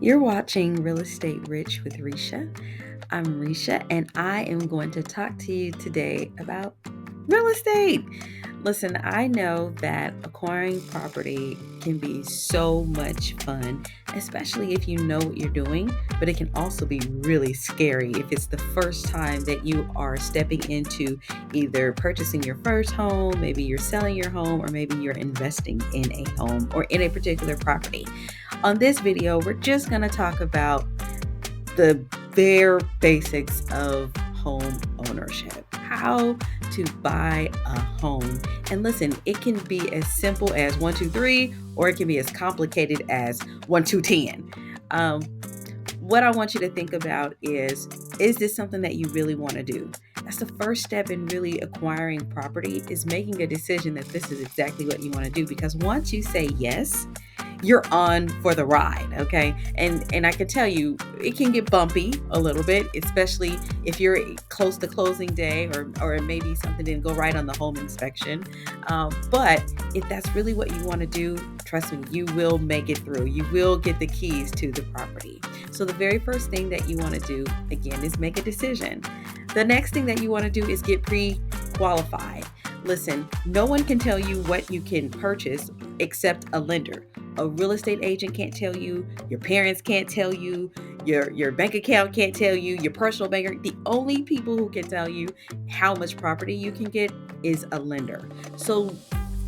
You're watching Real Estate Rich with Riesha. I'm Riesha, and I am going to talk to you today about real estate. Listen, I know that acquiring property can be so much fun, especially if you know what you're doing, but it can also be really scary if it's the first time that you are stepping into either purchasing your first home, maybe you're selling your home, or maybe you're investing in a home or in a particular property. On this video, we're just going to talk about the bare basics of home ownership, how to buy a home. And listen, it can be as simple as 1, 2, 3, or it can be as complicated as 1, 2, 10. Um, what I want you to think about is this something that you really want to do? That's the first step in really acquiring property, is making a decision that this is exactly what you want to do. Because once you say yes, you're on for the ride, okay? And I can tell you, it can get bumpy a little bit, especially if you're close to closing day, or maybe something didn't go right on the home inspection. But if that's really what you want to do, trust me, you will make it through. You will get the keys to the property. So the very first thing that you want to do, again, is make a decision. The next thing that you want to do is get pre-qualified. Listen, no one can tell you what you can purchase except a lender. A real estate agent can't tell you, your parents can't tell you, your bank account can't tell you, your personal banker. The only people who can tell you how much property you can get is a lender. So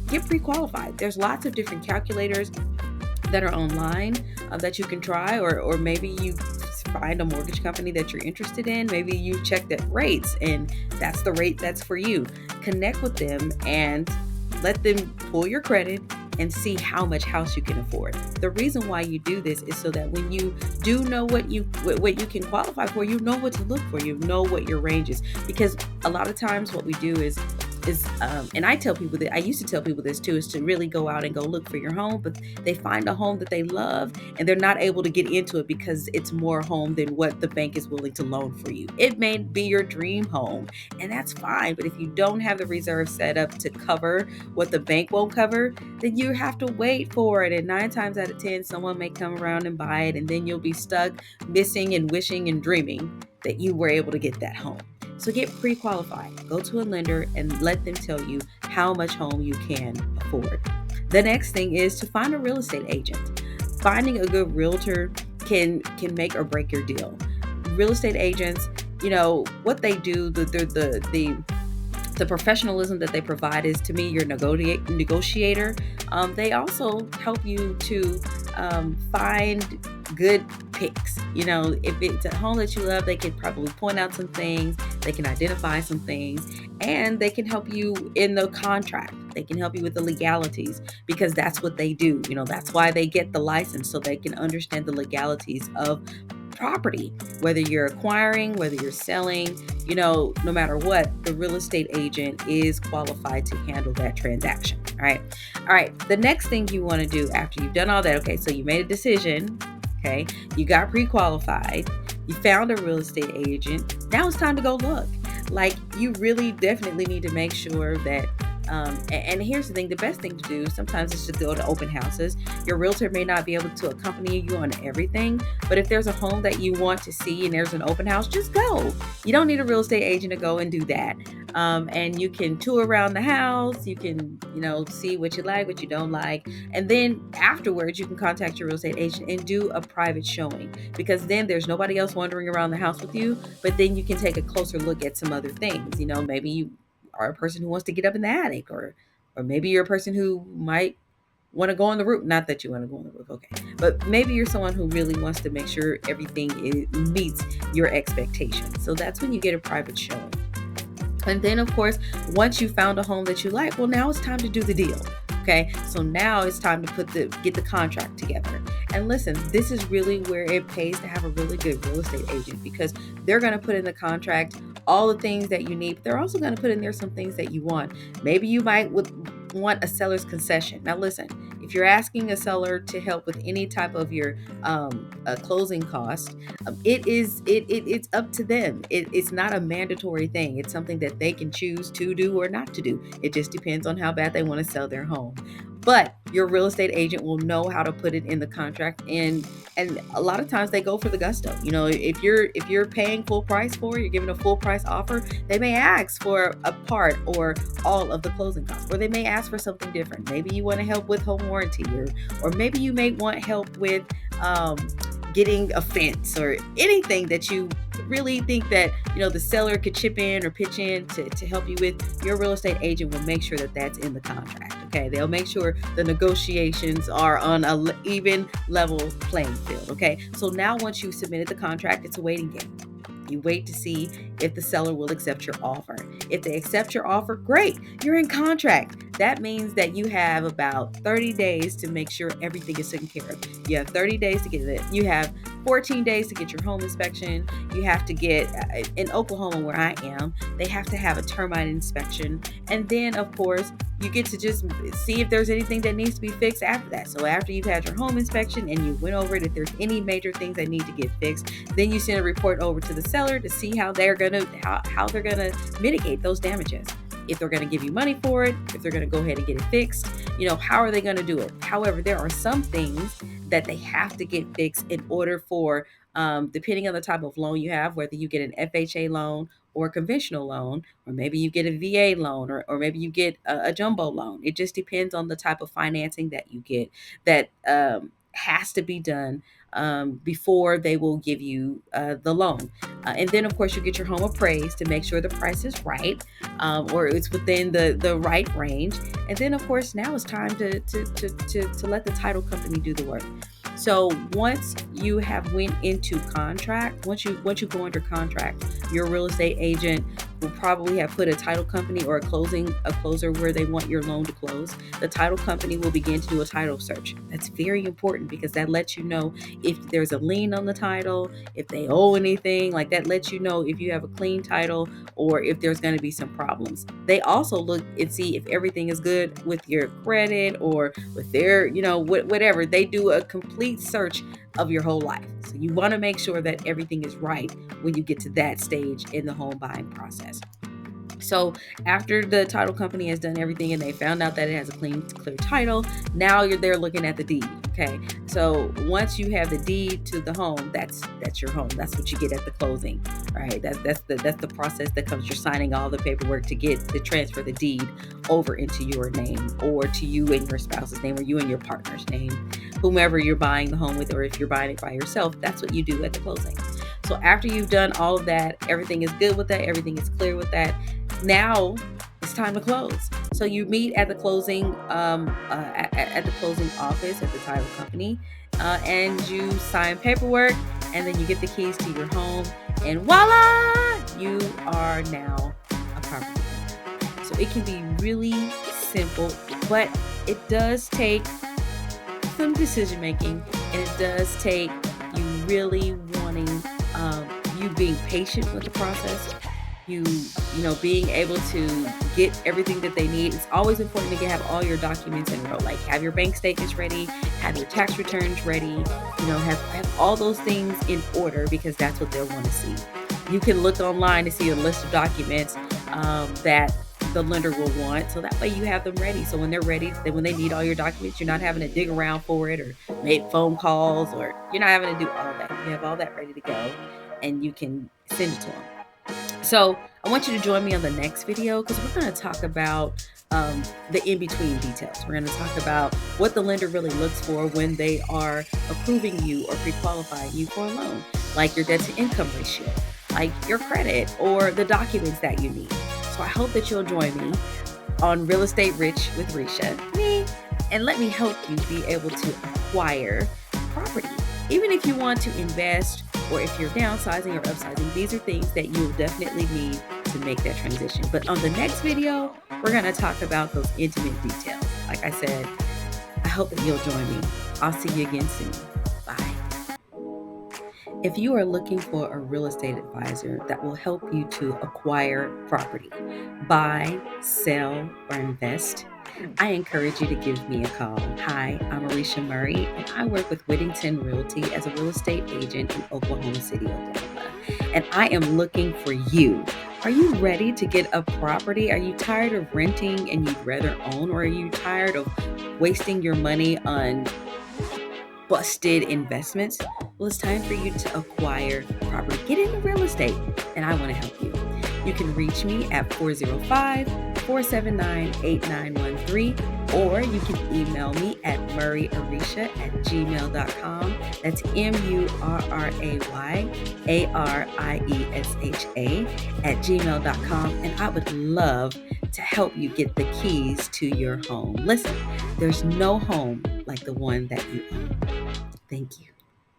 get pre-qualified. There's lots of different calculators that are online that you can try, or maybe you find a mortgage company that you're interested in. Maybe you check the rates and that's the rate that's for you. Connect with them and let them pull your credit and see how much house you can afford. The reason why you do this is so that when you do know what you can qualify for, you know what to look for, you know what your range is. Because a lot of times what we do is and I tell people that, I used to tell people this too, is to really go out and go look for your home, but they find a home that they love and they're not able to get into it because it's more home than what the bank is willing to loan for you. It may be your dream home, and that's fine, but if you don't have the reserve set up to cover what the bank won't cover, then you have to wait for it. And 9 times out of 10, someone may come around and buy it, and then you'll be stuck missing and wishing and dreaming that you were able to get that home. So get pre-qualified. Go to a lender and let them tell you how much home you can afford. The next thing is to find a real estate agent. Finding a good realtor can make or break your deal. Real estate agents, what they do, the professionalism that they provide is, to me, your negotiator. They also help you to find good picks. If it's a home that you love, they can probably point out some things, they can identify some things, and they can help you in the contract. They can help you with the legalities, because that's what they do. That's why they get the license, so they can understand the legalities of property, whether you're acquiring, whether you're selling, no matter what, the real estate agent is qualified to handle that transaction. All right. The next thing you want to do after you've done all that, okay, so you made a decision, okay, you got pre-qualified, you found a real estate agent. Now it's time to go look. Like, you really definitely need to make sure that and here's the thing, the best thing to do sometimes is to go to open houses. Your realtor may not be able to accompany you on everything, but if there's a home that you want to see and there's an open house, just go. You don't need a real estate agent to go and do that. And you can tour around the house. You can, see what you like, what you don't like. And then afterwards, you can contact your real estate agent and do a private showing, because then there's nobody else wandering around the house with you, but then you can take a closer look at some other things. Maybe you are a person who wants to get up in the attic, or maybe you're a person who might want to go on the roof. Not that you want to go on the roof, okay, but maybe you're someone who really wants to make sure everything meets your expectations. So that's when you get a private showing. And then, of course, once you found a home that you like, well, now it's time to do the deal. Okay, so now it's time to get the contract together. And listen, this is really where it pays to have a really good real estate agent, because they're going to put in the contract all the things that you need, but they're also going to put in there some things that you want. Maybe you might want a seller's concession. Now, listen, if you're asking a seller to help with any type of your closing cost, it's up to them. It's not a mandatory thing. It's something that they can choose to do or not to do. It just depends on how bad they want to sell their home. but your real estate agent will know how to put it in the contract. And a lot of times they go for the gusto. If you're paying full price for it, you're giving a full price offer, they may ask for a part or all of the closing costs, or they may ask for something different. Maybe you want to help with home warranty, or maybe you may want help with um, getting a fence or anything that you really think that the seller could chip in or pitch in to help you with. Your real estate agent will make sure that that's in the contract. Okay, they'll make sure the negotiations are on a even level playing field. Okay, so now once you've submitted the contract, it's a waiting game. You wait to see if the seller will accept your offer. If they accept your offer, great, you're in contract. That means that you have about 30 days to make sure everything is taken care of. You have 30 days to get it. You have 14 days to get your home inspection. You have to get, in Oklahoma where I am, they have to have a termite inspection. And then, of course, you get to just see if there's anything that needs to be fixed after that. So after you've had your home inspection and you went over it, if there's any major things that need to get fixed, then you send a report over to the seller to see how they're gonna mitigate those damages. If they're gonna give you money for it, if they're gonna go ahead and get it fixed, how are they gonna do it? However, there are some things that they have to get fixed in order for, depending on the type of loan you have, whether you get an FHA loan or a conventional loan, or maybe you get a VA loan, or maybe you get a jumbo loan. It just depends on the type of financing that you get that has to be done before they will give you the loan. And then, of course, you get your home appraised to make sure the price is right, or it's within the right range. And then, of course, now it's time to let the title company do the work. So once you have went into contract, once you go under contract, your real estate agent will probably have put a title company or a closer where they want your loan to close. The title company will begin to do a title search. That's very important because that lets you know if there's a lien on the title, if they owe anything, like that lets you know if you have a clean title or if there's going to be some problems. They also look and see if everything is good with your credit or with their, whatever. They do a complete search of your whole life. So you want to make sure that everything is right when you get to that stage in the home buying process. So after the title company has done everything and they found out that it has a clear title, now they're looking at the deed. Okay, so once you have the deed to the home, that's your home. That's what you get at the closing, right? That's the process that comes. You're signing all the paperwork to transfer the deed over into your name, or to you and your spouse's name, or you and your partner's name, whomever you're buying the home with, or if you're buying it by yourself. That's what you do at the closing. So after you've done all of that, everything is good with that, everything is clear with that. Now it's time to close. So you meet at the closing, at the closing office at the title company, and you sign paperwork, and then you get the keys to your home, and voila, you are now a property owner. So it can be really simple, but it does take some decision making, and it does take you really wanting, you being patient with the process. You being able to get everything that they need. It's always important to have all your documents in a row. Like have your bank statements ready, have your tax returns ready, have all those things in order, because that's what they'll want to see. You can look online to see a list of documents that the lender will want, so that way you have them ready. So when they're ready, when they need all your documents, you're not having to dig around for it or make phone calls, or you're not having to do all that. You have all that ready to go, and you can send it to them. So I want you to join me on the next video, because we're going to talk about the in-between details. We're going to talk about what the lender really looks for when they are approving you or pre-qualifying you for a loan, like your debt-to-income ratio, like your credit, or the documents that you need. So I hope that you'll join me on Real Estate Rich with Riesha, and let me help you be able to acquire property. Even if you want to invest, or if you're downsizing or upsizing, these are things that you'll definitely need to make that transition. But on the next video, we're going to talk about those intimate details. Like I said, I hope that you'll join me. I'll see you again soon. Bye. If you are looking for a real estate advisor that will help you to acquire property, buy, sell, or invest, I encourage you to give me a call. Hi, I'm Ariesha Murray, and I work with Whittington Realty as a real estate agent in Oklahoma City, Oklahoma. And I am looking for you. Are you ready to get a property? Are you tired of renting and you'd rather own, or are you tired of wasting your money on busted investments? Well, it's time for you to acquire property. Get into real estate, and I want to help you. You can reach me at 405-479-8913, or you can email me at murrayariesha@gmail.com. That's murrayariesha@gmail.com, and I would love to help you get the keys to your home. Listen, there's no home like the one that you own. Thank you.